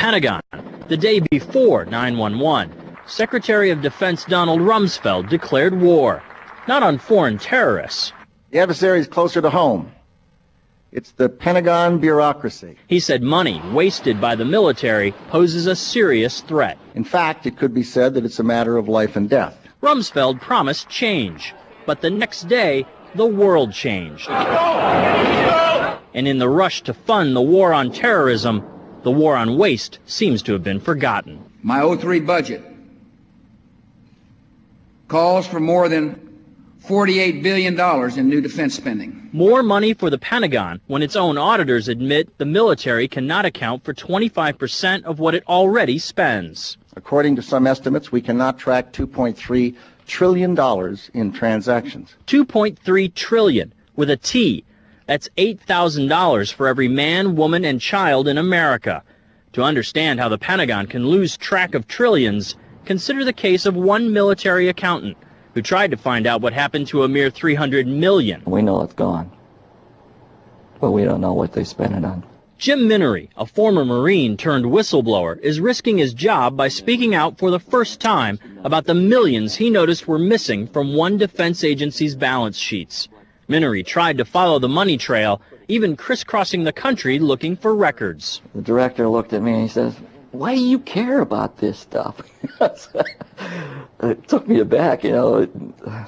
Pentagon, the day before 9/11, Secretary of Defense Donald Rumsfeld declared war, not on foreign terrorists. The adversary is closer to home. It's the Pentagon bureaucracy. He said money wasted by the military poses a serious threat. In fact, it could be said that it's a matter of life and death. Rumsfeld promised change, but the next day, the world changed. And in the rush to fund the war on terrorism, the war on waste seems to have been forgotten. My 03 budget calls for more than $48 billion in new defense spending. More money for the Pentagon when its own auditors admit the military cannot account for 25% of what it already spends. According to some estimates, we cannot track $2.3 trillion in transactions. $2.3 trillion with a T. That's $8,000 for every man, woman, and child in America. To understand how the Pentagon can lose track of trillions, consider the case of one military accountant who tried to find out what happened to a mere $300 million. We know it's gone, but we don't know what they spent it on. Jim Minery, a former Marine turned whistleblower, is risking his job by speaking out for the first time about the millions he noticed were missing from one defense agency's balance sheets. Minery tried to follow the money trail, even crisscrossing the country looking for records. The director looked at me and he says, "Why do you care about this stuff?" It took me aback,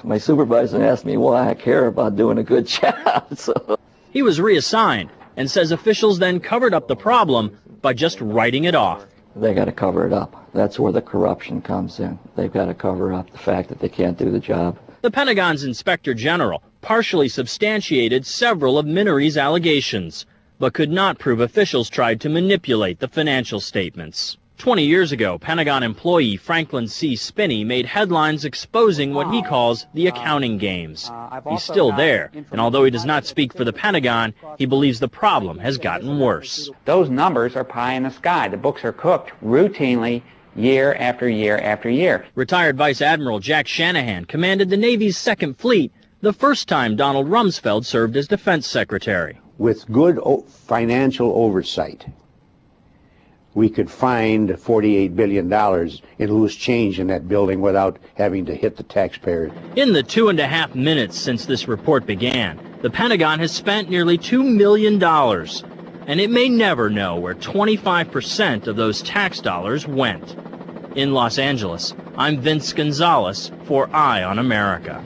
My supervisor asked me why I care about doing a good job. So he was reassigned and says officials then covered up the problem by just writing it off. They got to cover it up. That's where the corruption comes in. They've got to cover up the fact that they can't do the job. The Pentagon's Inspector General partially substantiated several of Minery's allegations, but could not prove officials tried to manipulate the financial statements. 20 years ago, Pentagon employee Franklin C. Spinney made headlines exposing what he calls the accounting games. He's still there, and although he does not speak for the Pentagon, he believes the problem has gotten worse. Those numbers are pie in the sky. The books are cooked routinely year after year after year. Retired Vice Admiral Jack Shanahan commanded the Navy's Second Fleet the first time Donald Rumsfeld served as Defense Secretary. With good financial oversight, we could find $48 billion in loose change in that building without having to hit the taxpayer. In the 2.5 minutes since this report began, the Pentagon has spent nearly $2 million, and it may never know where 25% of those tax dollars went. In Los Angeles, I'm Vince Gonzalez for Eye on America.